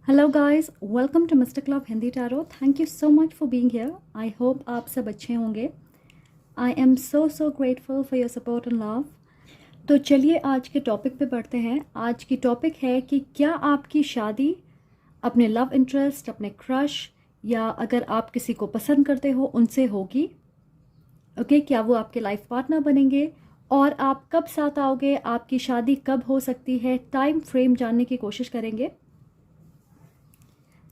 Hello guys, welcome to mister club Hindi tarot. Thank you so much for being here. I hope आप सब अच्छे होंगे। I am so grateful for your support and love. तो चलिए आज के topic पे बढ़ते हैं। आज की टॉपिक है कि क्या आपकी शादी अपने लव इंटरेस्ट, अपने क्रश या अगर आप किसी को पसंद करते हो उनसे होगी। ओके, क्या वो आपके लाइफ पार्टनर बनेंगे और आप कब साथ आओगे, आपकी शादी कब हो सकती है, टाइम फ्रेम जानने की कोशिश करेंगे।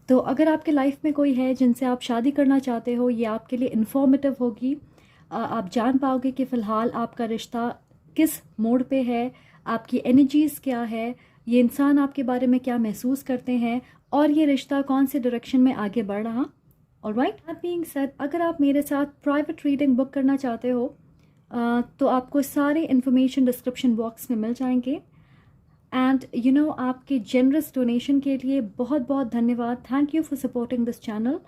तो अगर आपके लाइफ में कोई है जिनसे आप शादी करना चाहते हो, ये आपके लिए इन्फॉर्मेटिव होगी। आप जान पाओगे कि फ़िलहाल आपका रिश्ता किस मोड़ पे है, आपकी एनर्जीज़ क्या है, ये इंसान आपके बारे में क्या महसूस करते हैं और ये रिश्ता कौन से डायरेक्शन में आगे बढ़ रहा। ऑलराइट, दैट बीइंग सेड, अगर आप मेरे साथ प्राइवेट रीडिंग बुक करना चाहते हो तो आपको सारे इन्फॉर्मेशन डिस्क्रिप्शन बॉक्स में मिल जाएंगे। एंड आपके जेनरस डोनेशन के लिए बहुत बहुत धन्यवाद। Thank you for supporting this channel.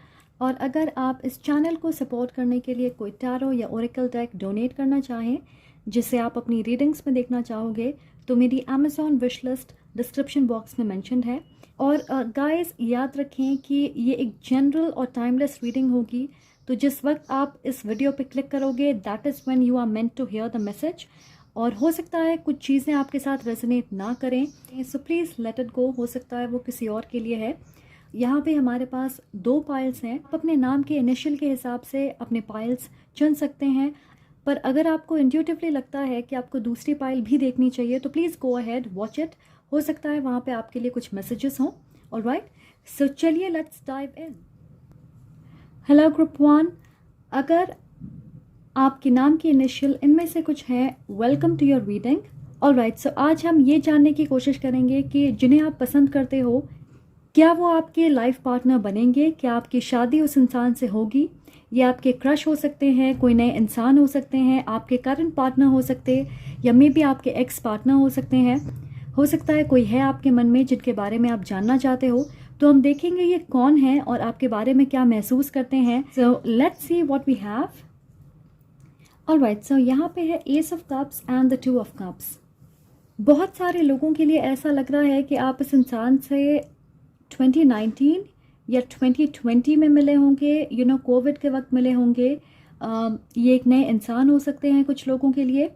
और अगर आप इस चैनल को सपोर्ट करने के लिए कोई टैरो या ओरेकल डेक डोनेट करना चाहें जिसे आप अपनी रीडिंग्स में देखना चाहोगे तो मेरी Amazon wish list description box में मेंशन्ड है। और गाइस याद रखें कि ये एक जनरल और टाइमलेस रीडिंग होगी, तो जिस वक्त आप इस वीडियो पे क्लिक करोगे that is when you are meant to hear the message. और हो सकता है कुछ चीज़ें आपके साथ रेजोनेट ना करें, so please let it go. हो सकता है वो किसी और के लिए है। यहाँ पे हमारे पास 2 पाइल्स हैं। आप अपने नाम के इनिशियल के हिसाब से अपने पाइल्स चुन सकते हैं, पर अगर आपको इंट्यूटिवली लगता है कि आपको दूसरी पाइल भी देखनी चाहिए तो please go ahead, watch it. हो सकता है वहाँ पे आपके लिए कुछ मैसेजेस हों। ऑलराइट, सो चलिए let's dive in. Hello group 1, अगर आपके नाम की इनिशियल इनमें से कुछ है, welcome to your reading. Alright, so आज हम ये जानने की कोशिश करेंगे कि जिन्हें आप पसंद करते हो क्या वो आपके लाइफ पार्टनर बनेंगे, क्या आपकी शादी उस इंसान से होगी। ये आपके क्रश हो सकते हैं, कोई नए इंसान हो सकते हैं, आपके करंट पार्टनर हो सकते हैं या मे बी आपके एक्स पार्टनर हो सकते हैं। हो सकता है कोई है आपके मन में जिनके बारे में आप जानना चाहते हो। तो हम देखेंगे ये कौन है और आपके बारे में क्या महसूस करते हैं। So let's see what we have. Alright, so यहाँ पे है ace of cups and the 2 of cups. बहुत सारे लोगों के लिए ऐसा लग रहा है कि आप इस इंसान से 2019 या 2020 में मिले होंगे, कोविड के वक्त मिले होंगे। ये एक नए इंसान हो सकते हैं कुछ लोगों के लिए,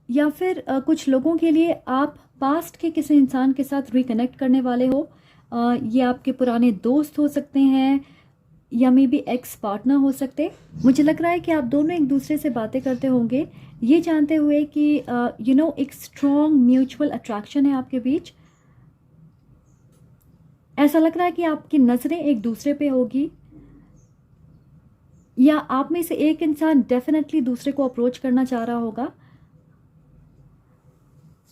या फिर कुछ लोगों के लिए आप पास्ट के किसी इंसान के साथ रिकनेक्ट करने वाले हो। ये आपके पुराने दोस्त हो सकते हैं या मे बी एक्स पार्टनर हो सकते। मुझे लग रहा है कि आप दोनों एक दूसरे से बातें करते होंगे ये जानते हुए कि एक स्ट्रॉन्ग म्यूचुअल अट्रैक्शन है आपके बीच। ऐसा लग रहा है कि आपकी नज़रें एक दूसरे पे होगी या आप में से एक इंसान डेफिनेटली दूसरे को अप्रोच करना चाह रहा होगा।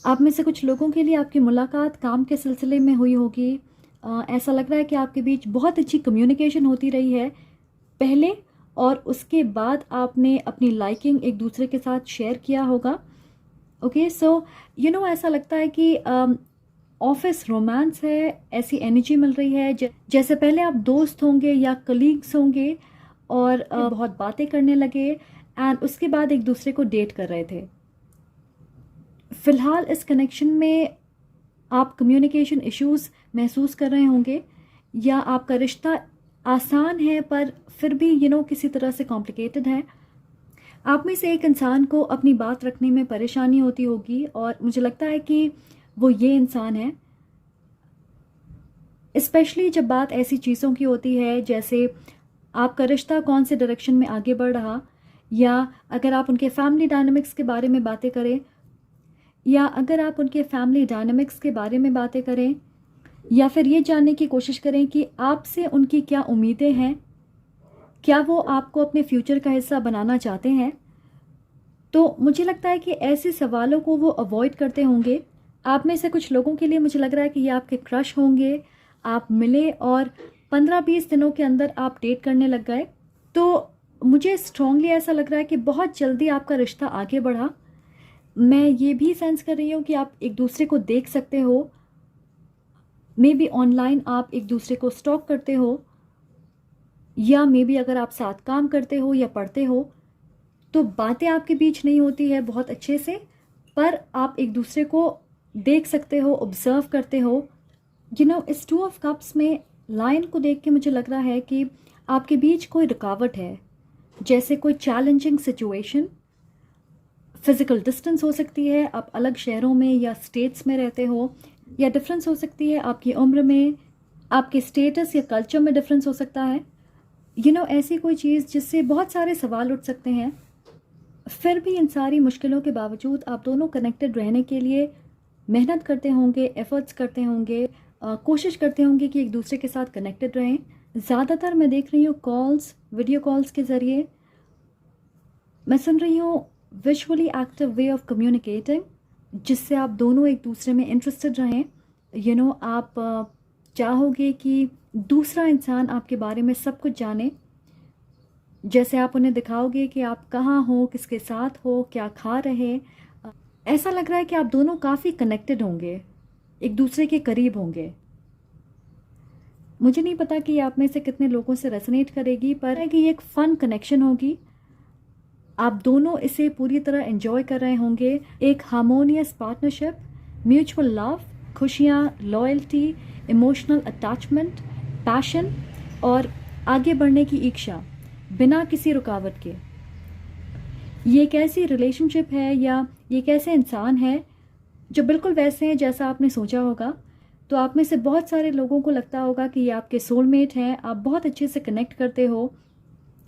आप में से कुछ लोगों के लिए आपकी मुलाकात काम के सिलसिले में हुई होगी। ऐसा लग रहा है कि आपके बीच बहुत अच्छी कम्युनिकेशन होती रही है पहले, और उसके बाद आपने अपनी लाइकिंग एक दूसरे के साथ शेयर किया होगा। ओके, सो ऐसा लगता है कि ऑफिस रोमांस है, ऐसी एनर्जी मिल रही है जैसे पहले आप दोस्त होंगे या कलीग्स होंगे और बहुत बातें करने लगे एंड उसके बाद एक दूसरे को डेट कर रहे थे। फिलहाल इस कनेक्शन में आप कम्युनिकेशन इश्यूज महसूस कर रहे होंगे या आपका रिश्ता आसान है पर फिर भी किसी तरह से कॉम्प्लिकेटेड है। आप में से एक इंसान को अपनी बात रखने में परेशानी होती होगी और मुझे लगता है कि वो ये इंसान है। स्पेशली जब बात ऐसी चीज़ों की होती है जैसे आपका रिश्ता कौन से डायरेक्शन में आगे बढ़ रहा, या अगर आप उनके फैमिली डायनामिक्स के बारे में बातें करें, या फिर ये जानने की कोशिश करें कि आपसे उनकी क्या उम्मीदें हैं, क्या वो आपको अपने फ्यूचर का हिस्सा बनाना चाहते हैं। तो मुझे लगता है कि ऐसे सवालों को वो अवॉइड करते होंगे। आप में से कुछ लोगों के लिए मुझे लग रहा है कि ये आपके क्रश होंगे। आप मिले और 15-20 दिनों के अंदर आप डेट करने लग गए। तो मुझे स्ट्रांगली ऐसा लग रहा है कि बहुत जल्दी आपका रिश्ता आगे बढ़ा। मैं ये भी सेंस कर रही हूँ कि आप एक दूसरे को देख सकते हो, मे बी ऑनलाइन आप एक दूसरे को स्टॉक करते हो, या मे बी अगर आप साथ काम करते हो या पढ़ते हो तो बातें आपके बीच नहीं होती है बहुत अच्छे से, पर आप एक दूसरे को देख सकते हो, ऑब्जर्व करते हो इस टू ऑफ कप्स में लायन को देख के मुझे लग रहा है कि आपके बीच कोई रुकावट है, जैसे कोई चैलेंजिंग सिचुएशन। फिजिकल डिस्टेंस हो सकती है, आप अलग शहरों में या स्टेट्स में रहते हो, या डिफरेंस हो सकती है आपकी उम्र में, आपके स्टेटस या कल्चर में डिफरेंस हो सकता है। ऐसी कोई चीज़ जिससे बहुत सारे सवाल उठ सकते हैं। फिर भी इन सारी मुश्किलों के बावजूद आप दोनों कनेक्टेड रहने के लिए मेहनत करते होंगे, एफर्ट्स करते होंगे, कोशिश करते होंगे कि एक दूसरे के साथ कनेक्टेड रहें। ज़्यादातर मैं देख रही हूँ कॉल्स, वीडियो कॉल्स के ज़रिए। मैं सुन रही हूँ visually active way of communicating, जिससे आप दोनों एक दूसरे में इंटरेस्टेड रहें। आप चाहोगे कि दूसरा इंसान आपके बारे में सब कुछ जाने। जैसे आप उन्हें दिखाओगे कि आप कहाँ हो, किसके साथ हो, क्या खा रहे। ऐसा लग रहा है कि आप दोनों काफ़ी कनेक्टेड होंगे, एक दूसरे के करीब होंगे। मुझे नहीं पता कि आप में से कितने लोगों से रेजोनेट करेगी, पर कि ये एक फ़न कनेक्शन होगी। आप दोनों इसे पूरी तरह एंजॉय कर रहे होंगे। एक हार्मोनियस पार्टनरशिप, म्यूचुअल लव, खुशियाँ, लॉयल्टी, इमोशनल अटैचमेंट, पैशन और आगे बढ़ने की इच्छा बिना किसी रुकावट के। ये एक ऐसी रिलेशनशिप है या ये एक ऐसे इंसान है जो बिल्कुल वैसे हैं जैसा आपने सोचा होगा। तो आप में से बहुत सारे लोगों को लगता होगा कि ये आपके सोलमेट हैं, आप बहुत अच्छे से कनेक्ट करते हो,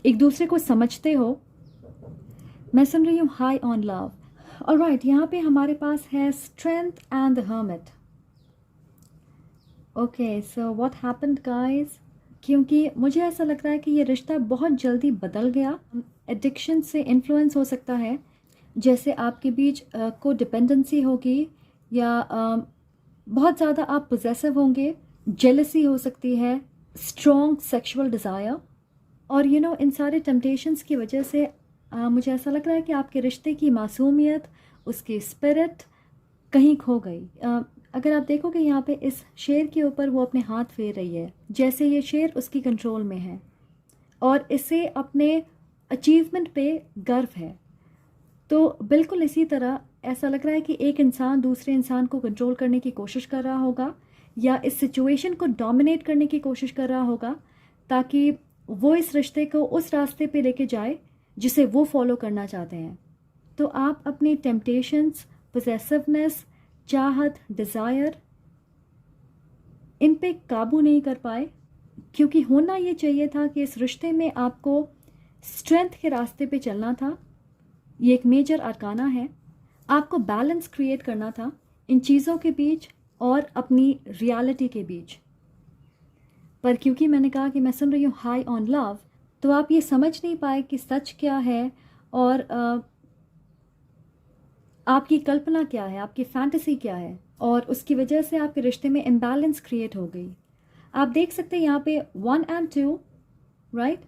एक दूसरे को समझते हो। मैं सुन रही हूँ हाई ऑन लव। ऑलराइट, यहाँ पे हमारे पास है strength and the hermit. Okay, so what happened guys? क्योंकि मुझे ऐसा लग रहा है कि ये रिश्ता बहुत जल्दी बदल गया। एडिक्शन से इन्फ्लुएंस हो सकता है, जैसे आपके बीच को डिपेंडेंसी होगी, या बहुत ज़्यादा आप पोजेसिव होंगे, जेलसी हो सकती है, स्ट्रॉन्ग सेक्सुअल डिज़ायर। और इन सारे टेम्पटेशंस की वजह से मुझे ऐसा लग रहा है कि आपके रिश्ते की मासूमियत, उसकी स्पिरिट कहीं खो गई। अगर आप देखोगे यहाँ पे इस शेर के ऊपर वो अपने हाथ फेर रही है, जैसे ये शेर उसकी कंट्रोल में है और इसे अपने अचीवमेंट पे गर्व है। तो बिल्कुल इसी तरह ऐसा लग रहा है कि एक इंसान दूसरे इंसान को कंट्रोल करने की कोशिश कर रहा होगा, या इस सिचुएशन को डोमिनेट करने की कोशिश कर रहा होगा, ताकि वो इस रिश्ते को उस रास्ते पे लेके जाए जिसे वो फॉलो करना चाहते हैं। तो आप अपनी टेम्पटेशंस, पोजेसिवनेस, चाहत, डिज़ायर, इन पे काबू नहीं कर पाए, क्योंकि होना ये चाहिए था कि इस रिश्ते में आपको स्ट्रेंथ के रास्ते पे चलना था। ये एक मेजर अरकाना है। आपको बैलेंस क्रिएट करना था इन चीज़ों के बीच और अपनी रियलिटी के बीच। पर क्योंकि मैंने कहा कि मैं सुन रही हूँ हाई ऑन लव, तो आप ये समझ नहीं पाए कि सच क्या है और आपकी कल्पना क्या है, आपकी फैंटेसी क्या है, और उसकी वजह से आपके रिश्ते में इम्बैलेंस क्रिएट हो गई। आप देख सकते हैं यहाँ पे 1 and 2, राइट,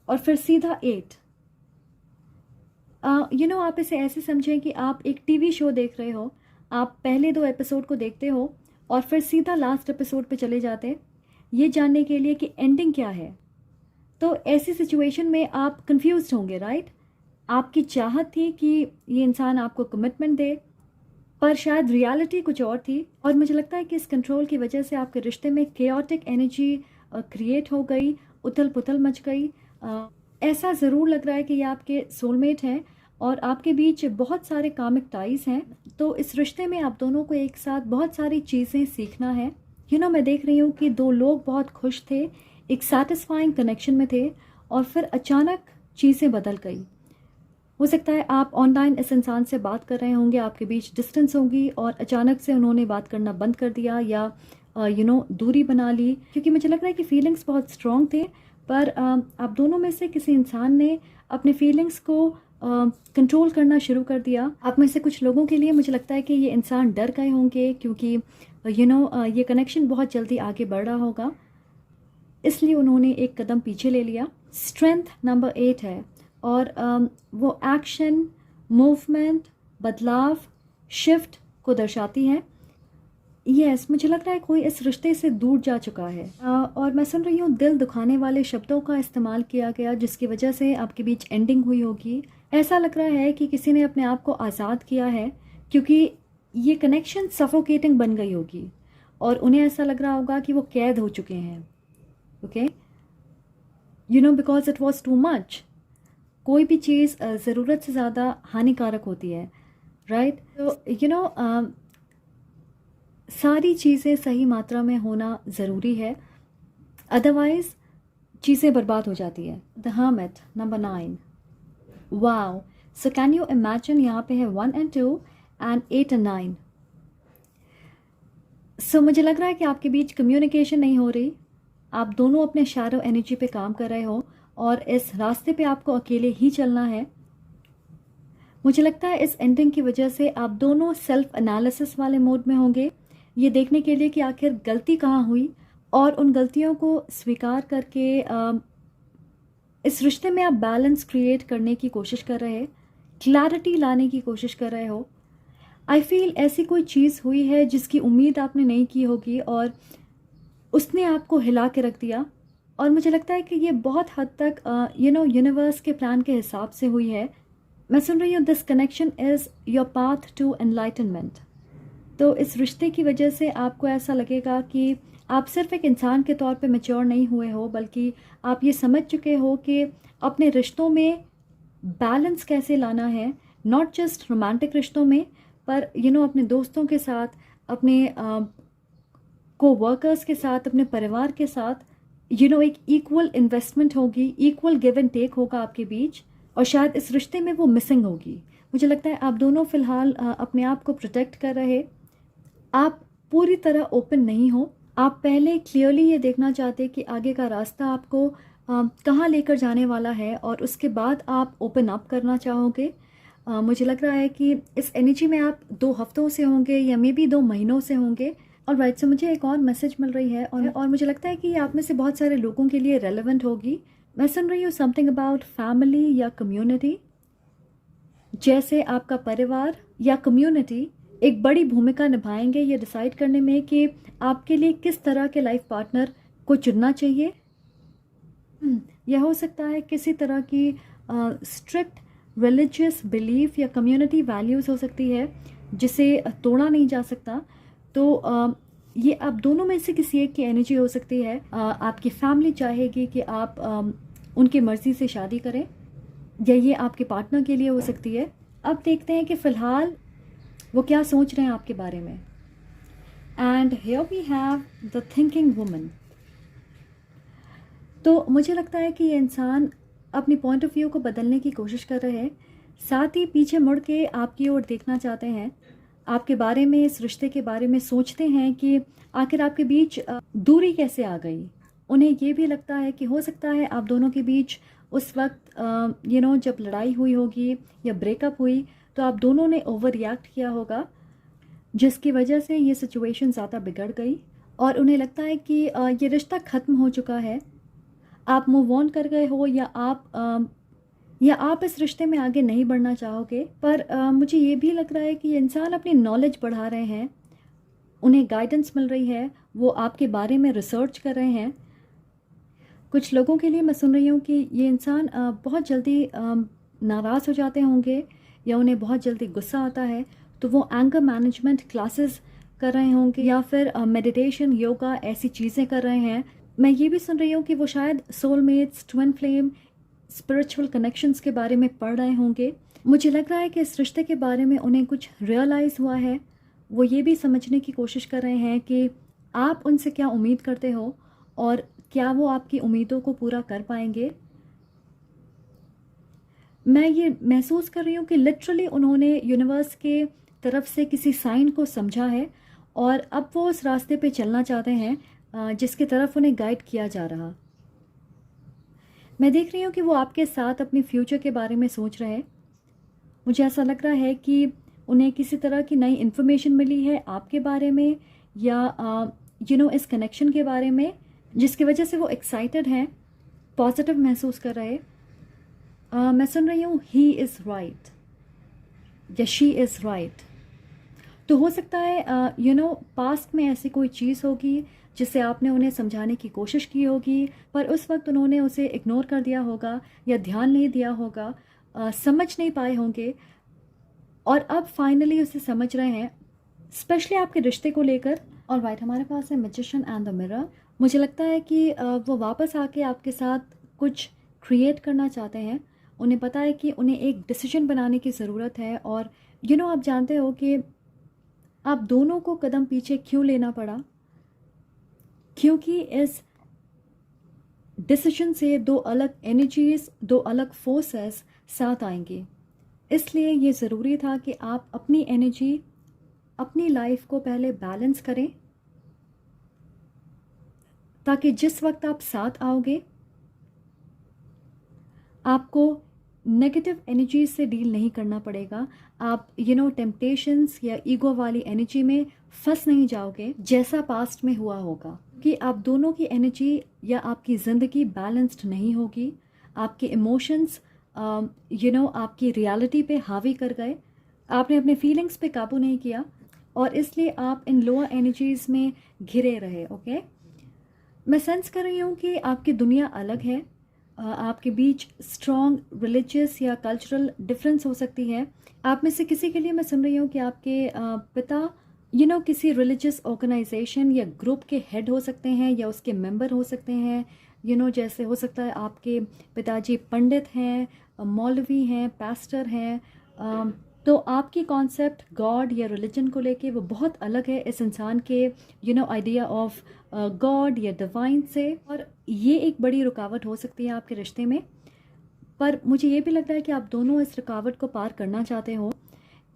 और फिर सीधा 8। आप इसे ऐसे समझें कि आप एक टीवी शो देख रहे हो, आप पहले 2 एपिसोड को देखते हो और फिर सीधा लास्ट एपिसोड पे चले जाते ये जानने के लिए कि एंडिंग क्या है। तो ऐसी सिचुएशन में आप कंफ्यूज्ड होंगे, राइट। आपकी चाहत थी कि ये इंसान आपको कमिटमेंट दे, पर शायद रियलिटी कुछ और थी। और मुझे लगता है कि इस कंट्रोल की वजह से आपके रिश्ते में केओटिक एनर्जी क्रिएट हो गई, उथल पुथल मच गई। ऐसा ज़रूर लग रहा है कि ये आपके सोलमेट हैं और आपके बीच बहुत सारे कामिक टाइज हैं। तो इस रिश्ते में आप दोनों को एक साथ बहुत सारी चीज़ें सीखना है। मैं देख रही हूँ कि 2 लोग बहुत खुश थे, एक सेटिस्फाइंग कनेक्शन में थे, और फिर अचानक चीज़ें बदल गई। हो सकता है आप ऑनलाइन इस इंसान से बात कर रहे होंगे, आपके बीच डिस्टेंस होगी और अचानक से उन्होंने बात करना बंद कर दिया, या दूरी बना ली, क्योंकि मुझे लग रहा है कि फीलिंग्स बहुत स्ट्रॉन्ग थे। पर आप दोनों में से किसी इंसान ने अपने फीलिंग्स को कंट्रोल करना शुरू कर दिया। आप में से कुछ लोगों के लिए मुझे लगता है कि ये इंसान डर गए होंगे, क्योंकि ये कनेक्शन बहुत जल्दी आगे बढ़ रहा होगा, इसलिए उन्होंने एक कदम पीछे ले लिया। स्ट्रेंथ नंबर 8 है, और वो एक्शन, मूवमेंट, बदलाव, शिफ्ट को दर्शाती है। यस, मुझे लग रहा है कोई इस रिश्ते से दूर जा चुका है। और मैं सुन रही हूँ दिल दुखाने वाले शब्दों का इस्तेमाल किया गया, जिसकी वजह से आपके बीच एंडिंग हुई होगी। ऐसा लग रहा है कि किसी ने अपने आप को आज़ाद किया है, क्योंकि ये कनेक्शन सफोकेटिंग बन गई होगी और उन्हें ऐसा लग रहा होगा कि वो कैद हो चुके हैं. Okay, you know, because it was too much. कोई भी चीज़ ज़रूरत से ज़्यादा हानिकारक होती है, राइट? तो यू नो, सारी चीज़ें सही मात्रा में होना ज़रूरी है, अदरवाइज़ चीज़ें बर्बाद हो जाती है. The hermit number 9. Wow, so can you imagine, यहाँ पे है 1 and 2 and 8 and 9. सो मुझे लग रहा है कि आपके बीच कम्युनिकेशन नहीं हो रही. आप दोनों अपने शैडो एनर्जी पे काम कर रहे हो और इस रास्ते पे आपको अकेले ही चलना है. मुझे लगता है इस एंडिंग की वजह से आप दोनों सेल्फ एनालिसिस वाले मोड में होंगे, ये देखने के लिए कि आखिर गलती कहाँ हुई, और उन गलतियों को स्वीकार करके इस रिश्ते में आप बैलेंस क्रिएट करने की कोशिश कर रहे हैं, क्लैरिटी लाने की कोशिश कर रहे हो. आई फील ऐसी कोई चीज़ हुई है जिसकी उम्मीद आपने नहीं की होगी और उसने आपको हिला के रख दिया. और मुझे लगता है कि ये बहुत हद तक यूनिवर्स के प्लान के हिसाब से हुई है. मैं सुन रही हूँ this connection is your path to enlightenment. तो इस रिश्ते की वजह से आपको ऐसा लगेगा कि आप सिर्फ एक इंसान के तौर पे मैच्योर नहीं हुए हो, बल्कि आप ये समझ चुके हो कि अपने रिश्तों में बैलेंस कैसे लाना है. नॉट जस्ट रोमांटिक रिश्तों में, पर अपने दोस्तों के साथ, अपने को-वर्कर्स के साथ, अपने परिवार के साथ एक इक्वल इन्वेस्टमेंट होगी, इक्वल गिव एंड टेक होगा आपके बीच. और शायद इस रिश्ते में वो मिसिंग होगी. मुझे लगता है आप दोनों फ़िलहाल अपने आप को प्रोटेक्ट कर रहे. आप पूरी तरह ओपन नहीं हो. आप पहले क्लियरली ये देखना चाहते कि आगे का रास्ता आपको कहाँ लेकर जाने वाला है, और उसके बाद आप ओपन अप करना चाहोगे. मुझे लग रहा है कि इस एनर्जी में आप 2 हफ्तों से होंगे या मे बी 2 महीनों से होंगे. और राइट, सो मुझे एक और मैसेज मिल रही है, और मुझे लगता है कि ये आप में से बहुत सारे लोगों के लिए रेलेवेंट होगी. मैं सुन रही हूँ समथिंग अबाउट फैमिली या कम्युनिटी. जैसे आपका परिवार या कम्युनिटी एक बड़ी भूमिका निभाएंगे ये डिसाइड करने में कि आपके लिए किस तरह के लाइफ पार्टनर को चुनना चाहिए. यह हो सकता है किसी तरह की स्ट्रिक्ट रिलीजियस बिलीफ या कम्युनिटी वैल्यूज़ हो सकती है जिसे तोड़ा नहीं जा सकता. तो ये आप दोनों में से किसी एक की एनर्जी हो सकती है. आपकी फैमिली चाहेगी कि आप उनकी मर्ज़ी से शादी करें, या ये आपके पार्टनर के लिए हो सकती है. अब देखते हैं कि फ़िलहाल वो क्या सोच रहे हैं आपके बारे में. And here we have the thinking woman. तो मुझे लगता है कि ये इंसान अपनी पॉइंट ऑफ व्यू को बदलने की कोशिश कर रहे हैं, साथ ही पीछे मुड़ के आपकी ओर देखना चाहते हैं, आपके बारे में, इस रिश्ते के बारे में सोचते हैं कि आखिर आपके बीच दूरी कैसे आ गई. उन्हें ये भी लगता है कि हो सकता है आप दोनों के बीच उस वक्त जब लड़ाई हुई होगी या ब्रेकअप हुई, तो आप दोनों ने ओवर रिएक्ट किया होगा, जिसकी वजह से ये सिचुएशन ज़्यादा बिगड़ गई. और उन्हें लगता है कि ये रिश्ता ख़त्म हो चुका है, आप मूव ऑन कर गए हो, या आप इस रिश्ते में आगे नहीं बढ़ना चाहोगे. पर मुझे ये भी लग रहा है कि ये इंसान अपनी नॉलेज बढ़ा रहे हैं, उन्हें गाइडेंस मिल रही है, वो आपके बारे में रिसर्च कर रहे हैं. कुछ लोगों के लिए मैं सुन रही हूँ कि ये इंसान बहुत जल्दी नाराज़ हो जाते होंगे, या उन्हें बहुत जल्दी गुस्सा आता है, तो वो एंगर मैनेजमेंट क्लासेस कर रहे होंगे, या फिर मेडिटेशन, योगा, ऐसी चीज़ें कर रहे हैं. मैं ये भी सुन रही हूँ कि वो शायद soulmates, twin flame, spiritual connections के बारे में पढ़ रहे होंगे. मुझे लग रहा है कि इस रिश्ते के बारे में उन्हें कुछ रियलाइज़ हुआ है. वो ये भी समझने की कोशिश कर रहे हैं कि आप उनसे क्या उम्मीद करते हो, और क्या वो आपकी उम्मीदों को पूरा कर पाएंगे. मैं ये महसूस कर रही हूँ कि लिटरली उन्होंने यूनिवर्स के तरफ से किसी साइन को समझा है, और अब वो उस रास्ते पे चलना चाहते हैं जिसकी तरफ उन्हें गाइड किया जा रहा. मैं देख रही हूँ कि वो आपके साथ अपनी फ्यूचर के बारे में सोच रहे हैं. मुझे ऐसा लग रहा है कि उन्हें किसी तरह की नई इन्फॉर्मेशन मिली है आपके बारे में, या इस कनेक्शन के बारे में, जिसकी वजह से वो एक्साइटेड हैं, पॉजिटिव महसूस कर रहे. मैं सुन रही हूँ ही इज़ राइट या शी इज़ राइट. तो हो सकता है पास्ट में ऐसी कोई चीज़ होगी जिसे आपने उन्हें समझाने की कोशिश की होगी, पर उस वक्त उन्होंने उसे इग्नोर कर दिया होगा या ध्यान नहीं दिया होगा, समझ नहीं पाए होंगे, और अब फाइनली उसे समझ रहे हैं, स्पेशली आपके रिश्ते को लेकर. ऑलराइट, हमारे पास है मैजिशियन एंड द मिरर। मुझे लगता है कि वो वापस आके आपके साथ कुछ क्रिएट करना चाहते हैं। उन्हें पता है कि उन्हें एक डिसीजन बनाने की ज़रूरत है, और आप जानते हो कि आप दोनों को कदम पीछे क्यों लेना पड़ा, क्योंकि इस डिसीजन से दो अलग एनर्जीज, दो अलग फोर्सेस साथ आएंगी। इसलिए ये ज़रूरी था कि आप अपनी एनर्जी, अपनी लाइफ को पहले बैलेंस करें, ताकि जिस वक्त आप साथ आओगे आपको नेगेटिव एनर्जी से डील नहीं करना पड़ेगा। आप टेम्पटेशंस या ईगो वाली एनर्जी में फंस नहीं जाओगे जैसा पास्ट में हुआ होगा, कि आप दोनों की एनर्जी या आपकी ज़िंदगी बैलेंस्ड नहीं होगी। आपके इमोशंस आपकी रियलिटी पे हावी कर गए, आपने अपने फीलिंग्स पे काबू नहीं किया, और इसलिए आप इन लोअर एनर्जीज में घिरे रहे। ओके, मैं सेंस कर रही हूँ कि आपकी दुनिया अलग है, आपके बीच स्ट्रॉन्ग रिलीजियस या कल्चरल डिफरेंस हो सकती है। आप में से किसी के लिए मैं सुन रही हूँ कि आपके पिता किसी रिलीजियस ऑर्गेनाइजेशन या ग्रुप के हेड हो सकते हैं, या उसके मेंबर हो सकते हैं। जैसे हो सकता है आपके पिताजी पंडित हैं, मौलवी हैं, पास्टर हैं। तो आपकी कॉन्सेप्ट गॉड या रिलीजन को लेके वो बहुत अलग है इस इंसान के आइडिया ऑफ गॉड या डिवाइन से, और ये एक बड़ी रुकावट हो सकती है आपके रिश्ते में। पर मुझे ये भी लगता है कि आप दोनों इस रुकावट को पार करना चाहते हो,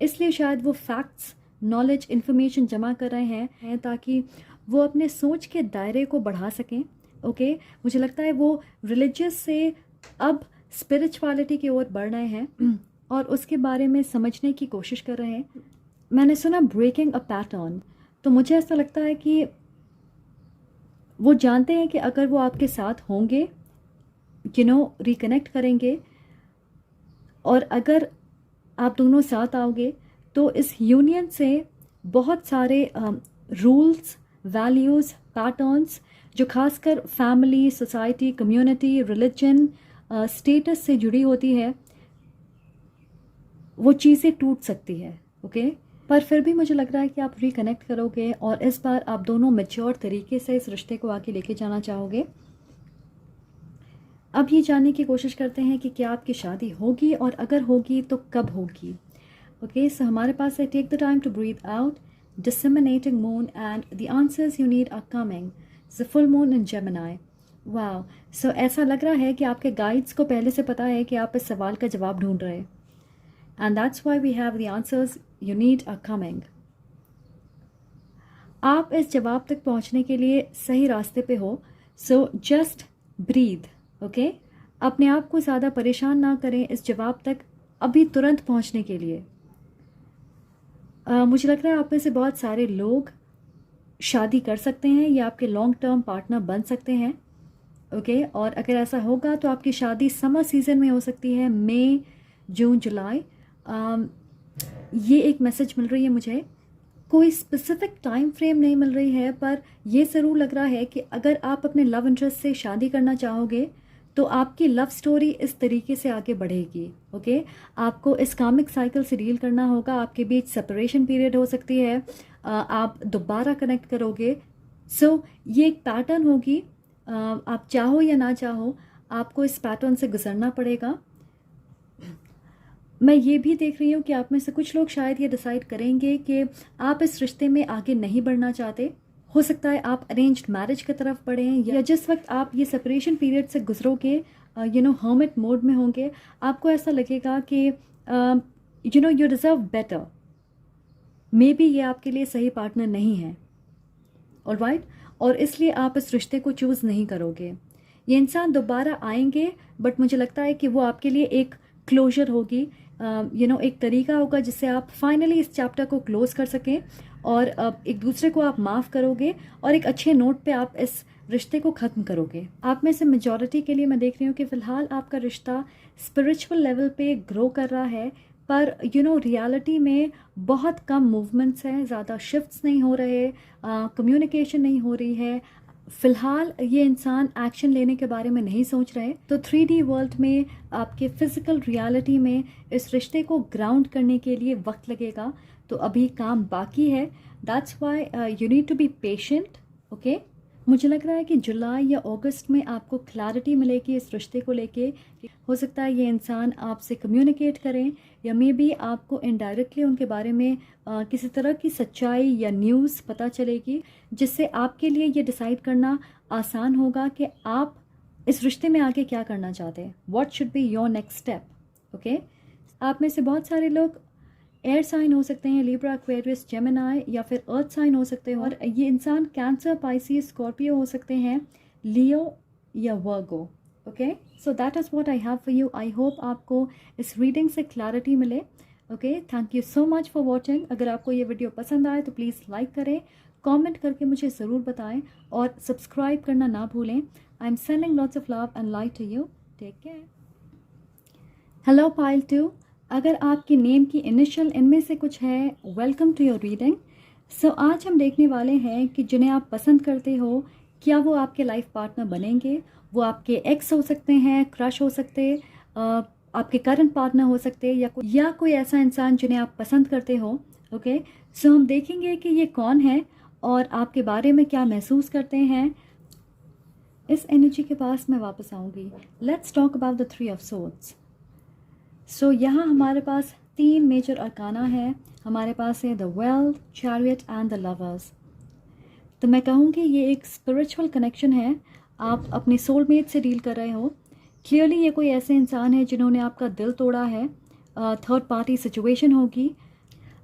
इसलिए शायद वो फैक्ट्स, नॉलेज, इन्फॉर्मेशन जमा कर रहे हैं ताकि वो अपने सोच के दायरे को बढ़ा सकें। ओके, मुझे लगता है वो रिलीजियस से अब स्पिरिचुअलिटी की ओर बढ़ रहे हैं और उसके बारे में समझने की कोशिश कर रहे हैं। मैंने सुना ब्रेकिंग अ पैटर्न, तो मुझे ऐसा लगता है कि वो जानते हैं कि अगर वो आपके साथ होंगे, रिकनेक्ट करेंगे, और अगर आप दोनों साथ आओगे तो इस यूनियन से बहुत सारे रूल्स, वैल्यूज़, पैटर्न्स जो खासकर family, society, community, religion, status से जुड़ी होती है, वो चीज़ें टूट सकती है। ओके, पर फिर भी मुझे लग रहा है कि आप रिकनेक्ट करोगे और इस बार आप दोनों मैच्योर तरीके से इस रिश्ते को आगे लेके जाना चाहोगे। अब ये जानने की कोशिश करते हैं कि क्या आपकी शादी होगी, और अगर होगी तो कब होगी। ओके, सो हमारे पास है take the time to breathe out, disseminating moon, and the answers you need are coming. The full moon in Gemini. वाह, सो ऐसा लग रहा है कि आपके गाइड्स को पहले से पता है कि आप इस सवाल का जवाब ढूंढ रहे हैं, and that's why we have the answers you need are coming. आप इस जवाब तक पहुंचने के लिए सही रास्ते पे हो, सो जस्ट ब्रीथ। ओके, अपने आप को ज़्यादा परेशान ना करें इस जवाब तक अभी तुरंत पहुंचने के लिए। मुझे लग रहा है आप में से बहुत सारे लोग शादी कर सकते हैं या आपके लॉन्ग टर्म पार्टनर बन सकते हैं। ओके, और अगर ऐसा होगा तो आपकी शादी समर सीजन में हो सकती है, मई, जून, जुलाई। ये एक मैसेज मिल रही है मुझे। कोई स्पेसिफिक टाइम फ्रेम नहीं मिल रही है, पर यह ज़रूर लग रहा है कि अगर आप अपने लव इंटरेस्ट से शादी करना चाहोगे तो आपकी लव स्टोरी इस तरीके से आगे बढ़ेगी। ओके, आपको इस कामिक साइकिल से डील करना होगा। आपके बीच सेपरेशन पीरियड हो सकती है, आप दोबारा कनेक्ट करोगे। सो ये एक पैटर्न होगी, आप चाहो या ना चाहो आपको इस पैटर्न से गुजरना पड़ेगा। मैं ये भी देख रही हूँ कि आप में से कुछ लोग शायद ये डिसाइड करेंगे कि आप इस रिश्ते में आगे नहीं बढ़ना चाहते। हो सकता है आप अरेंज्ड मैरिज की तरफ बढ़ें, या जिस वक्त आप ये सेपरेशन पीरियड से गुजरोगे, हर्मिट मोड में होंगे, आपको ऐसा लगेगा कि you deserve better. May be ये आपके लिए सही पार्टनर नहीं है, ऑलराइट, और इसलिए आप इस रिश्ते को चूज़ नहीं करोगे। ये इंसान दोबारा आएंगे, बट मुझे लगता है कि वो आपके लिए एक क्लोजर होगी, एक तरीका होगा जिससे आप फाइनली इस चैप्टर को क्लोज कर सकें, और एक दूसरे को आप माफ़ करोगे और एक अच्छे नोट पे आप इस रिश्ते को ख़त्म करोगे। आप में से मेजॉरिटी के लिए मैं देख रही हूँ कि फ़िलहाल आपका रिश्ता स्पिरिचुअल लेवल पे ग्रो कर रहा है, पर रियलिटी में बहुत कम मूवमेंट्स हैं, ज़्यादा शिफ्ट्स नहीं हो रहे, कम्युनिकेशन नहीं हो रही है, फ़िलहाल ये इंसान एक्शन लेने के बारे में नहीं सोच रहे, तो 3D वर्ल्ड में आपके फ़िज़िकल रियलिटी में इस रिश्ते को ग्राउंड करने के लिए वक्त लगेगा, तो अभी काम बाकी है। That's why you need to be patient, okay. मुझे लग रहा है कि जुलाई या अगस्त में आपको क्लैरिटी मिलेगी इस रिश्ते को लेके। हो सकता है ये इंसान आपसे कम्युनिकेट करें, या मे बी आपको इनडायरेक्टली उनके बारे में किसी तरह की सच्चाई या न्यूज़ पता चलेगी, जिससे आपके लिए ये डिसाइड करना आसान होगा कि आप इस रिश्ते में आगे क्या करना चाहते हैं। What should be your next step, okay. आप में से बहुत सारे लोग एयर साइन हो सकते हैं, लिब्रा, एक्वेरियस, जेमिनी, या फिर अर्थ साइन हो सकते हैं, और ये इंसान कैंसर, पाइसिस, स्कॉर्पियो हो सकते हैं, लियो या Virgo, okay. So that is what I have for you. I hope आपको इस रीडिंग से क्लैरिटी मिले, okay. Thank you so much for watching. अगर आपको ये वीडियो पसंद आए तो प्लीज़ लाइक करें, कमेंट करके मुझे ज़रूर बताएं, और सब्सक्राइब करना ना भूलें। I am sending lots of love and light to you. Take care. Hello pile 2, अगर आपकी नेम की इनिशियल इनमें से कुछ है, वेलकम टू योर रीडिंग। सो आज हम देखने वाले हैं कि जिन्हें आप पसंद करते हो, क्या वो आपके लाइफ पार्टनर बनेंगे। वो आपके एक्स हो सकते हैं, क्रश हो सकते, आपके करंट पार्टनर हो सकते, या कोई ऐसा इंसान जिन्हें आप पसंद करते हो, ओके। सो हम देखेंगे कि ये कौन है और आपके बारे में क्या महसूस करते हैं। इस एनर्जी के पास मैं वापस आऊँगी। Let's talk about the 3 of swords. So यहाँ हमारे पास 3 मेजर अरकाना है। हमारे पास है the wealth, chariot and the lovers. तो मैं कहूँगी ये एक स्पिरिचुअल कनेक्शन है। आप अपने सोलमेट से डील कर रहे हो। क्लियरली ये कोई ऐसे इंसान है जिन्होंने आपका दिल तोड़ा है। थर्ड पार्टी सिचुएशन होगी।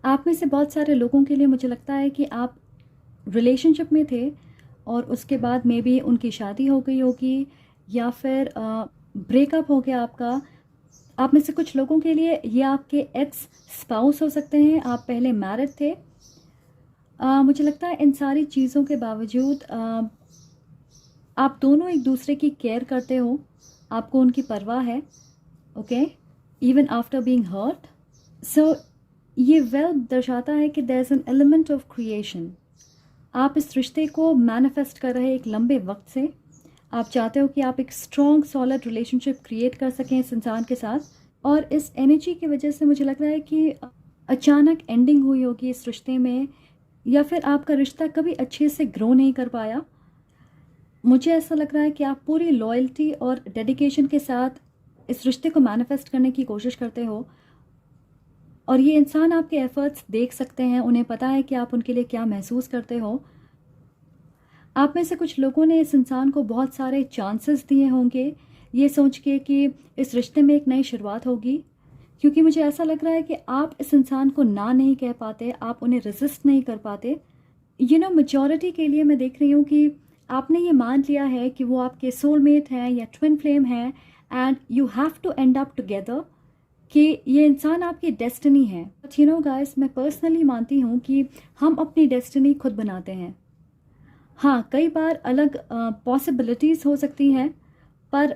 आप में से बहुत सारे लोगों के लिए मुझे लगता है कि आप रिलेशनशिप में थे और उसके बाद मे बी उनकी शादी हो गई होगी, या फिर ब्रेकअप हो गया आपका। आप में से कुछ लोगों के लिए ये आपके एक्स स्पाउस हो सकते हैं। आप पहले मैरिड थे। मुझे लगता है इन सारी चीज़ों के बावजूद आप दोनों एक दूसरे की केयर करते हो, आपको उनकी परवाह है, okay, even after being hurt. So ये वेल दर्शाता है कि there is an element of creation. आप इस रिश्ते को मैनिफेस्ट कर रहे हैं एक लंबे वक्त से। आप चाहते हो कि आप एक स्ट्रॉन्ग सॉलिड रिलेशनशिप क्रिएट कर सकें इस इंसान के साथ, और इस एनर्जी की वजह से मुझे लग रहा है कि अचानक एंडिंग हुई होगी इस रिश्ते में, या फिर आपका रिश्ता कभी अच्छे से ग्रो नहीं कर पाया। मुझे ऐसा लग रहा है कि आप पूरी लॉयल्टी और डेडिकेशन के साथ इस रिश्ते को मैनिफेस्ट करने की कोशिश करते हो, और ये इंसान आपके एफर्ट्स देख सकते हैं। उन्हें पता है कि आप उनके लिए क्या महसूस करते हो। आप में से कुछ लोगों ने इस इंसान को बहुत सारे चांसेस दिए होंगे, ये सोच के कि इस रिश्ते में एक नई शुरुआत होगी, क्योंकि मुझे ऐसा लग रहा है कि आप इस इंसान को ना नहीं कह पाते, आप उन्हें रेजिस्ट नहीं कर पाते। मेजॉरिटी के लिए मैं देख रही हूँ कि आपने ये मान लिया है कि वो आपके सोलमेट हैं या ट्विन फ्लेम हैं, and you have to end up together, कि ये इंसान आपकी डेस्टिनी है। बट गाइस, मैं पर्सनली मानती हूँ कि हम अपनी डेस्टिनी खुद बनाते हैं। हाँ, कई बार अलग पॉसिबिलिटीज़ हो सकती हैं, पर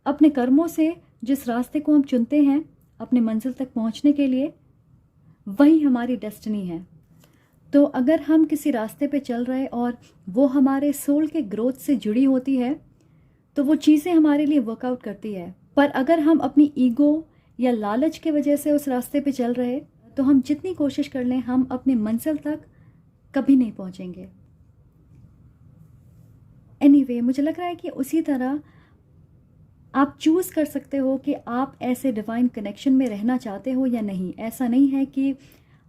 अपने कर्मों से जिस रास्ते को हम चुनते हैं अपने मंजिल तक पहुंचने के लिए, वही हमारी डेस्टिनी है। तो अगर हम किसी रास्ते पे चल रहे और वो हमारे सोल के ग्रोथ से जुड़ी होती है, तो वो चीज़ें हमारे लिए वर्कआउट करती है। पर अगर हम अपनी ईगो या लालच के वजह से उस रास्ते पे चल रहे, तो हम जितनी कोशिश कर लें, हम अपने मंजिल तक कभी नहीं पहुंचेंगे। एनीवे, मुझे लग रहा है कि उसी तरह आप चूज़ कर सकते हो कि आप ऐसे डिवाइन कनेक्शन में रहना चाहते हो या नहीं। ऐसा नहीं है कि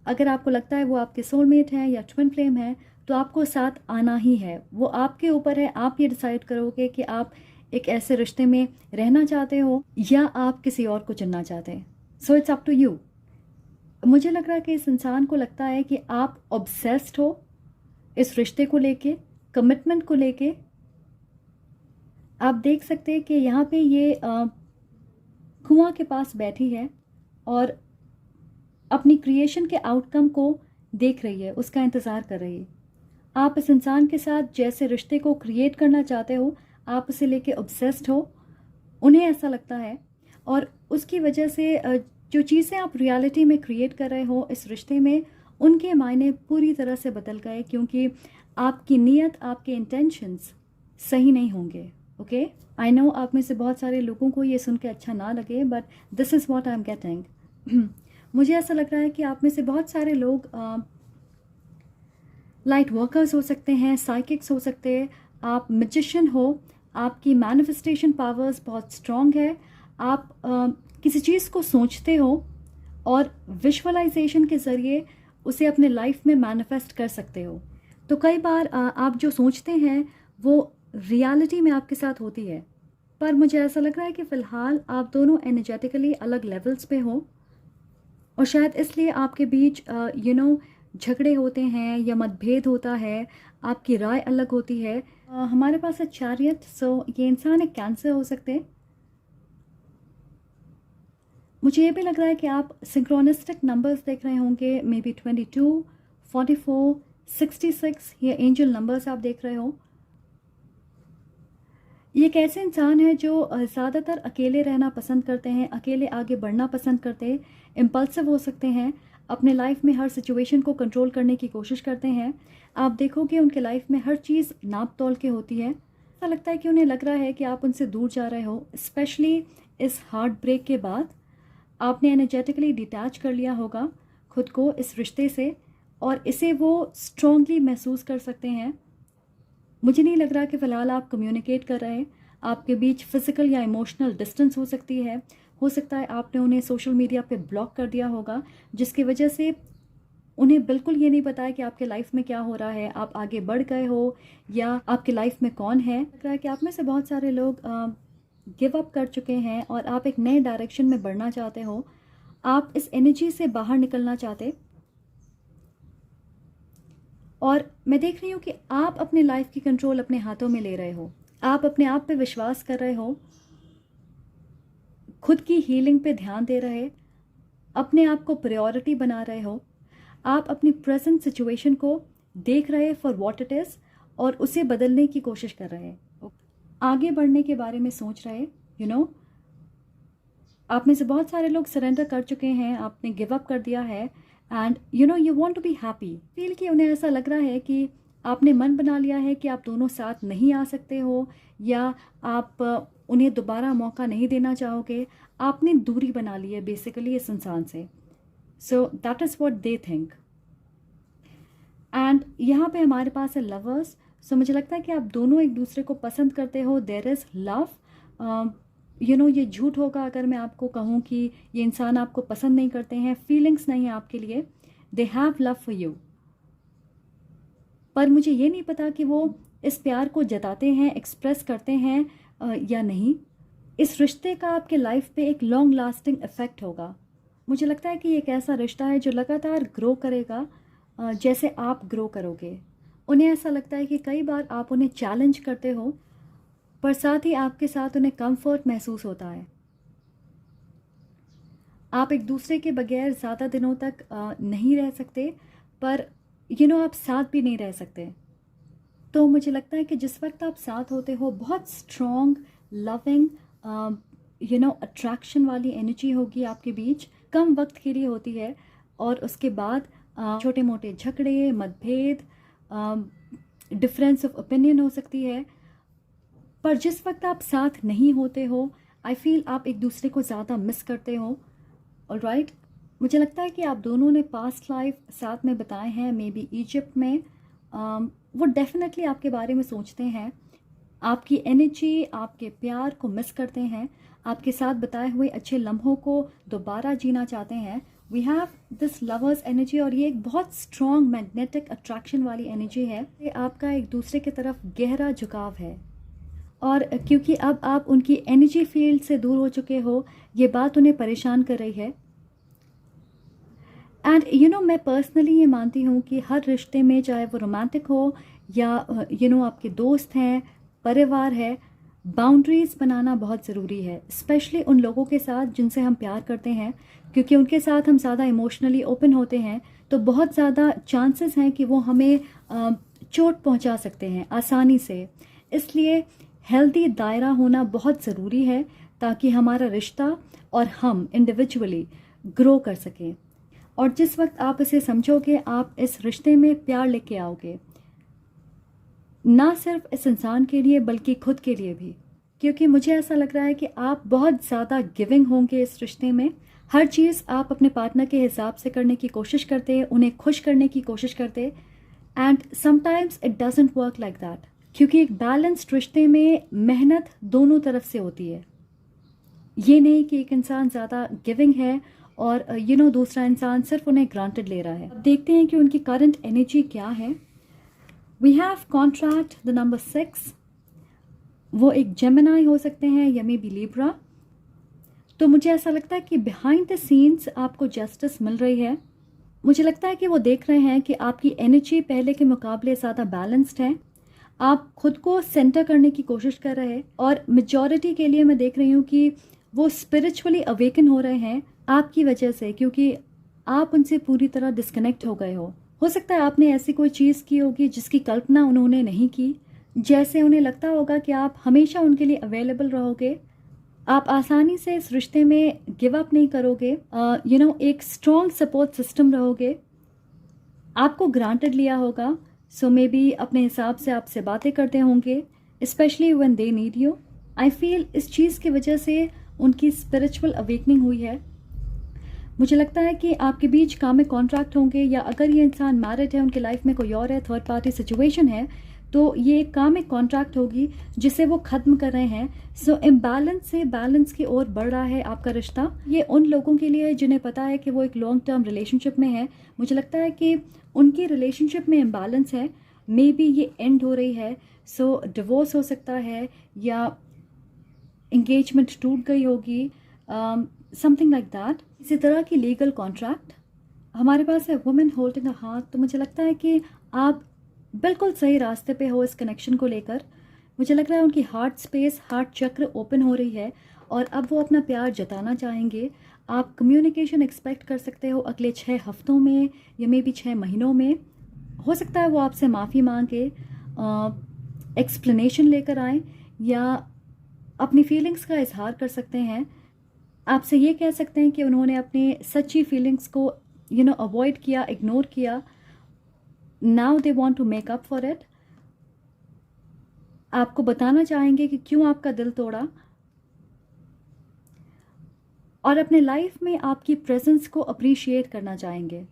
अगर आपको लगता है वो आपके सोलमेट हैं या ट्विन फ्लेम है, तो आपको साथ आना ही है। वो आपके ऊपर है। आप ये डिसाइड करोगे कि आप एक ऐसे रिश्ते में रहना चाहते हो या आप किसी और को चुनना चाहते हैं। So it's up to you. मुझे लग रहा है कि इस इंसान को लगता है कि आप ऑब्सेस्ड हो इस रिश्ते को लेके, कमिटमेंट को लेके। आप देख सकते हैं कि यहाँ पे ये कुआं के पास बैठी है और अपनी क्रिएशन के आउटकम को देख रही है, उसका इंतज़ार कर रही है। आप इस इंसान के साथ जैसे रिश्ते को क्रिएट करना चाहते हो, आप उसे लेके ऑब्सेस्ड हो, उन्हें ऐसा लगता है, और उसकी वजह से जो चीज़ें आप रियलिटी में क्रिएट कर रहे हो इस रिश्ते में, उनके मायने पूरी तरह से बदल गए, क्योंकि आपकी नीयत, आपके इंटेंशंस सही नहीं होंगे। ओके, आई नो आप में से बहुत सारे लोगों को ये सुन के अच्छा ना लगे, but this is what I am getting. मुझे ऐसा लग रहा है कि आप में से बहुत सारे लोग लाइट वर्कर्स हो सकते हैं, साइकिक्स हो सकते हैं, आप मैजिशियन हो, आपकी मैनिफेस्टेशन पावर्स बहुत स्ट्रॉन्ग है, आप किसी चीज़ को सोचते हो और विजुअलाइजेशन के ज़रिए उसे अपने लाइफ में मैनिफेस्ट कर सकते हो। तो कई बार आप जो सोचते हैं वो रियलिटी में आपके साथ होती है, पर मुझे ऐसा लग रहा है कि फ़िलहाल आप दोनों एनर्जेटिकली अलग लेवल्स पे हो और शायद इसलिए आपके बीच झगड़े होते हैं या मतभेद होता है, आपकी राय अलग होती है। हमारे पास है चैरियट, सो ये इंसान एक कैंसर हो सकते हैं। मुझे ये भी लग रहा है कि आप सिंक्रोनिस्टिक नंबर्स देख रहे होंगे, मे बी 22, 44, 66, ये एंजल नंबर्स आप देख रहे हो। ये एक ऐसे इंसान है जो ज़्यादातर अकेले रहना पसंद करते हैं, अकेले आगे बढ़ना पसंद करते हैं, इम्पल्सिव हो सकते हैं, अपने लाइफ में हर सिचुएशन को कंट्रोल करने की कोशिश करते हैं। आप देखोगे उनके लाइफ में हर चीज़ नाप तोल के होती है। ऐसा लगता है कि उन्हें लग रहा है कि आप उनसे दूर जा रहे हो, स्पेशली इस हार्ट ब्रेक के बाद आपने एनर्जेटिकली डिटैच कर लिया होगा खुद को इस रिश्ते से, और इसे वो स्ट्रॉन्गली महसूस कर सकते हैं। मुझे नहीं लग रहा कि फ़िलहाल आप कम्युनिकेट कर रहे हैं, आपके बीच फ़िज़िकल या इमोशनल डिस्टेंस हो सकती है। हो सकता है आपने उन्हें सोशल मीडिया पे ब्लॉक कर दिया होगा, जिसकी वजह से उन्हें बिल्कुल ये नहीं पता है कि आपके लाइफ में क्या हो रहा है, आप आगे बढ़ गए हो या आपके लाइफ में कौन है। लग रहा है कि आप में से बहुत सारे लोग गिव अप कर चुके हैं और आप एक नए डायरेक्शन में बढ़ना चाहते हो, आप इस एनर्जी से बाहर निकलना चाहते। और मैं देख रही हूँ कि आप अपने लाइफ की कंट्रोल अपने हाथों में ले रहे हो, आप अपने आप पे विश्वास कर रहे हो, खुद की हीलिंग पे ध्यान दे रहे, अपने आप को प्रायोरिटी बना रहे हो, आप अपनी प्रेजेंट सिचुएशन को देख रहे फॉर व्हाट इट इज़ और उसे बदलने की कोशिश कर रहे हैं, आगे बढ़ने के बारे में सोच रहे। आप में से बहुत सारे लोग सरेंडर कर चुके हैं, आपने गिव अप कर दिया है, and you want to be happy. Feel कि उन्हें ऐसा लग रहा है कि आपने मन बना लिया है कि आप दोनों साथ नहीं आ सकते हो, या आप उन्हें दोबारा मौका नहीं देना चाहोगे, आपने दूरी बना ली है बेसिकली इस इंसान से। सो that is what they think. And यहाँ पे हमारे पास है लवर्स। सो मुझे लगता है कि आप दोनों एक दूसरे को पसंद करते हो, देयर इज़ लव। ये झूठ होगा अगर मैं आपको कहूँ कि ये इंसान आपको पसंद नहीं करते हैं, फीलिंग्स नहीं है आपके लिए, they have love for you. पर मुझे ये नहीं पता कि वो इस प्यार को जताते हैं, एक्सप्रेस करते हैं या नहीं। इस रिश्ते का आपके लाइफ पे एक लॉन्ग लास्टिंग इफ़ेक्ट होगा। मुझे लगता है कि ये एक ऐसा रिश्ता है जो लगातार ग्रो करेगा जैसे आप ग्रो करोगे। उन्हें ऐसा लगता है कि कई बार आप उन्हें चैलेंज करते हो, पर साथ ही आपके साथ उन्हें कंफर्ट महसूस होता है। आप एक दूसरे के बगैर ज़्यादा दिनों तक नहीं रह सकते, पर आप साथ भी नहीं रह सकते। तो मुझे लगता है कि जिस वक्त आप साथ होते हो, बहुत स्ट्रॉन्ग लविंग अट्रैक्शन वाली एनर्जी होगी आपके बीच, कम वक्त के लिए होती है, और उसके बाद छोटे मोटे झगड़े, मतभेद, डिफरेंस ऑफ ओपिनियन हो सकती है। पर जिस वक्त आप साथ नहीं होते हो, आई फील आप एक दूसरे को ज़्यादा मिस करते हो। ऑलराइट, मुझे लगता है कि आप दोनों ने पास्ट लाइफ साथ में बताए हैं, मे बी इजिप्ट में। वो डेफिनेटली आपके बारे में सोचते हैं, आपकी एनर्जी, आपके प्यार को मिस करते हैं, आपके साथ बताए हुए अच्छे लम्हों को दोबारा जीना चाहते हैं। We have this lovers energy, और ये एक बहुत स्ट्रॉन्ग मैग्नेटिक अट्रैक्शन वाली एनर्जी है। ये आपका एक दूसरे की तरफ गहरा झुकाव है, और क्योंकि अब आप उनकी एनर्जी फील्ड से दूर हो चुके हो, ये बात उन्हें परेशान कर रही है। एंड मैं पर्सनली ये मानती हूँ कि हर रिश्ते में, चाहे वो रोमांटिक हो या आपके दोस्त हैं, परिवार है, बाउंड्रीज़ बनाना बहुत ज़रूरी है, स्पेशली उन लोगों के साथ जिनसे हम प्यार करते हैं, क्योंकि उनके साथ हम ज़्यादा इमोशनली ओपन होते हैं, तो बहुत ज़्यादा चांसेस हैं कि वो हमें चोट पहुंचा सकते हैं आसानी से। इसलिए हेल्दी दायरा होना बहुत ज़रूरी है, ताकि हमारा रिश्ता और हम इंडिविजुअली ग्रो कर सकें। और जिस वक्त आप इसे समझोगे, आप इस रिश्ते में प्यार लेके आओगे, ना सिर्फ इस इंसान के लिए बल्कि खुद के लिए भी, क्योंकि मुझे ऐसा लग रहा है कि आप बहुत ज़्यादा गिविंग होंगे इस रिश्ते में। हर चीज़ आप अपने पार्टनर के हिसाब से करने की कोशिश करते, उन्हें खुश करने की कोशिश करते, and sometimes it doesn't work like that, क्योंकि एक बैलेंस्ड रिश्ते में मेहनत दोनों तरफ से होती है। ये नहीं कि एक इंसान ज़्यादा गिविंग है और दूसरा इंसान सिर्फ उन्हें ग्रांटेड ले रहा है। अब देखते हैं कि उनकी करंट एनर्जी क्या है। We have contract the number 6। वो एक जेमिनाई हो सकते हैं या मे बी लिब्रा। तो मुझे ऐसा लगता है कि बिहाइंड द सीन्स आपको जस्टिस मिल रही है। मुझे लगता है कि वो देख रहे हैं कि आपकी एनर्जी पहले के मुकाबले ज़्यादा बैलेंस्ड है। आप खुद को सेंटर करने की कोशिश कर रहे हैं और मेजॉरिटी के लिए मैं देख रही हूँ कि वो स्पिरिचुअली अवेकन हो रहे हैं आपकी वजह से, क्योंकि आप उनसे पूरी तरह डिस्कनेक्ट हो गए हो सकता है आपने ऐसी कोई चीज़ की होगी जिसकी कल्पना उन्होंने नहीं की। जैसे उन्हें लगता होगा कि आप हमेशा उनके लिए अवेलेबल रहोगे, आप आसानी से इस रिश्ते में गिव अप नहीं करोगे, एक स्ट्रॉन्ग सपोर्ट सिस्टम रहोगे। आपको ग्रांटेड लिया होगा, सो मे बी अपने हिसाब से आपसे बातें करते होंगे, specially when they need you. I feel इस चीज़ की वजह से उनकी स्पिरिचुअल अवेकनिंग हुई है। मुझे लगता है कि आपके बीच कामिक कॉन्ट्रैक्ट होंगे, या अगर ये इंसान मैरिड है, उनकी लाइफ में कोई और है, थर्ड पार्टी सिचुएशन है, तो ये एक कामिक कॉन्ट्रैक्ट होगी जिसे वो ख़त्म कर रहे हैं। सो इम्बैलेंस से बैलेंस की ओर बढ़ रहा है आपका रिश्ता। ये उन लोगों के लिए है जिन्हें पता है कि वो एक लॉन्ग टर्म रिलेशनशिप में है। मुझे लगता है कि उनकी रिलेशनशिप में इम्बैलेंस है, मे बी ये एंड हो रही है, सो डिवोर्स हो सकता है या इंगेजमेंट टूट गई होगी, समथिंग लाइक दैट। इसी तरह की लीगल कॉन्ट्रैक्ट हमारे पास है वुमेन होल्डिंग अ हार्ट। तो मुझे लगता है कि आप बिल्कुल सही रास्ते पे हो इस कनेक्शन को लेकर। मुझे लग रहा है उनकी हार्ट स्पेस, हार्ट चक्र ओपन हो रही है और अब वो अपना प्यार जताना चाहेंगे। आप कम्युनिकेशन एक्सपेक्ट कर सकते हो अगले 6 हफ्तों में या मे बी 6 महीनों में। हो सकता है वो आपसे माफ़ी मांगे, एक्सप्लेनेशन लेकर आए, या अपनी फीलिंग्स का इजहार कर सकते हैं। आपसे ये कह सकते हैं कि उन्होंने अपनी सच्ची फीलिंग्स को अवॉइड किया, इग्नोर किया। Now they want to make up for it. आपको बताना चाहेंगे कि क्यों आपका दिल तोड़ा, और अपने लाइफ में आपकी प्रेजेंस को अप्रिशिएट करना चाहेंगे।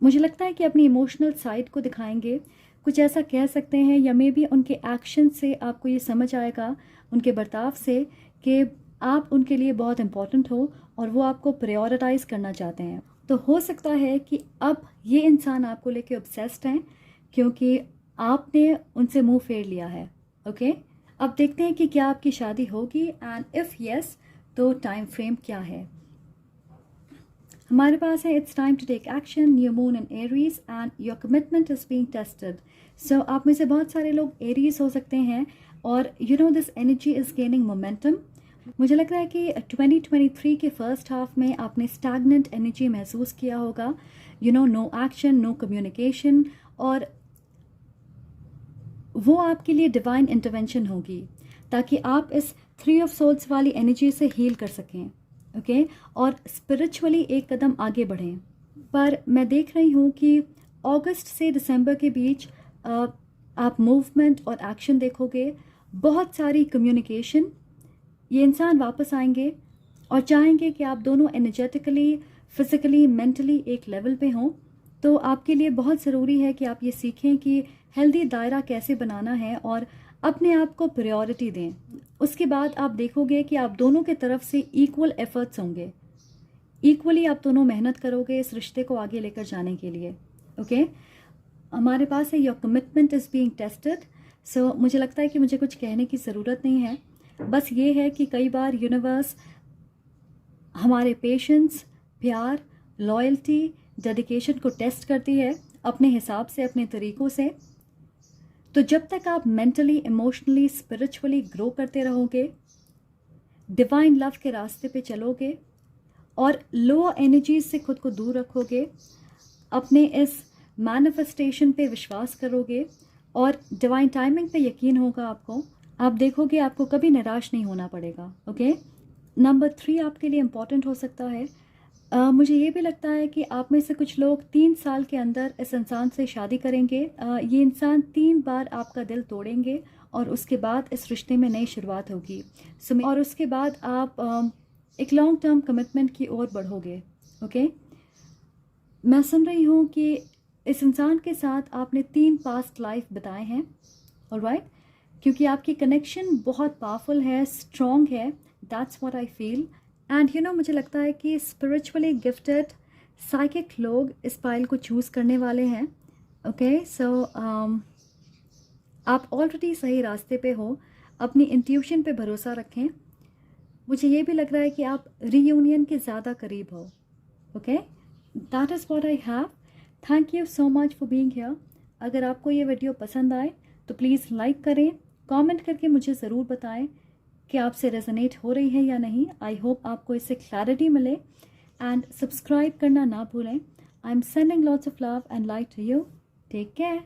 मुझे लगता है कि अपनी इमोशनल साइड को दिखाएंगे, कुछ ऐसा कह सकते हैं, या मे बी उनके एक्शन से आपको ये समझ आएगा, उनके बर्ताव से, कि आप उनके लिए बहुत इम्पॉर्टेंट हो और वो आपको प्रायोरिटाइज करना चाहते हैं। तो हो सकता है कि अब ये इंसान आपको लेके ऑब्सेस्ड हैं क्योंकि आपने उनसे मुंह फेर लिया है। ओके, अब देखते हैं कि क्या आपकी शादी होगी, एंड इफ़ यस तो टाइम फ्रेम क्या है। हमारे पास है it's time to take action, new moon in Aries and your commitment is being tested. So आप में से बहुत सारे लोग एरीज हो सकते हैं और this energy is gaining momentum. मुझे लग रहा है कि 2023 के फर्स्ट हाफ में आपने स्टैग्नेंट एनर्जी महसूस किया होगा, नो एक्शन, नो कम्युनिकेशन, और वो आपके लिए डिवाइन इंटरवेंशन होगी ताकि आप इस 3 ऑफ सोल्स वाली एनर्जी से हील कर सकें, ओके, और स्पिरिचुअली एक कदम आगे बढ़ें। पर मैं देख रही हूँ कि अगस्त से दिसंबर के बीच आप मूवमेंट और एक्शन देखोगे, बहुत सारी कम्युनिकेशन। ये इंसान वापस आएंगे और चाहेंगे कि आप दोनों एनर्जेटिकली, फिजिकली, मेंटली एक लेवल पे हों। तो आपके लिए बहुत ज़रूरी है कि आप ये सीखें कि हेल्दी दायरा कैसे बनाना है और अपने आप को प्रायोरिटी दें। उसके बाद आप देखोगे कि आप दोनों के तरफ से इक्वल एफर्ट्स होंगे, इक्वली आप दोनों मेहनत करोगे इस रिश्ते को आगे लेकर जाने के लिए। ओके, हमारे पास है your commitment is being tested. So मुझे लगता है कि मुझे कुछ कहने की ज़रूरत नहीं है, बस ये है कि कई बार यूनिवर्स हमारे पेशेंस, प्यार, लॉयल्टी, डेडिकेशन को टेस्ट करती है अपने हिसाब से, अपने तरीक़ों से। तो जब तक आप मेंटली, इमोशनली, स्पिरिचुअली ग्रो करते रहोगे, डिवाइन लव के रास्ते पे चलोगे और लो एनर्जीज से खुद को दूर रखोगे, अपने इस मैनिफेस्टेशन पे विश्वास करोगे और डिवाइन टाइमिंग पे यकीन होगा आपको, आप देखोगे आपको कभी निराश नहीं होना पड़ेगा। ओके, नंबर 3 आपके लिए इम्पॉर्टेंट हो सकता है। मुझे ये भी लगता है कि आप में से कुछ लोग 3 साल के अंदर इस इंसान से शादी करेंगे। ये इंसान 3 बार आपका दिल तोड़ेंगे और उसके बाद इस रिश्ते में नई शुरुआत होगी। और उसके बाद आप एक लॉन्ग टर्म कमिटमेंट की ओर बढ़ोगे। ओके, मैं सुन रही हूँ कि इस इंसान के साथ आपने 3 पास्ट लाइफ बिताए हैं। ऑलराइट, क्योंकि आपकी कनेक्शन बहुत पावरफुल है, स्ट्रॉन्ग है। That's what I feel. And you know, मुझे लगता है कि स्पिरिचुअली गिफ्टेड साइकिक लोग इस पाइल को चूज़ करने वाले हैं। ओके, सो आप ऑलरेडी सही रास्ते पे हो। अपनी इंट्यूशन पे भरोसा रखें। मुझे ये भी लग रहा है कि आप रीयूनियन के ज़्यादा करीब हो। Okay, that is what I have. Thank you so much for being here. अगर आपको ये वीडियो पसंद आए तो प्लीज़ लाइक करें, कमेंट करके मुझे ज़रूर बताएं कि आपसे रेजोनेट हो रही है या नहीं। आई होप आपको इससे क्लैरिटी मिले। एंड सब्सक्राइब करना ना भूलें। I am sending lots of love and light to you. Take care.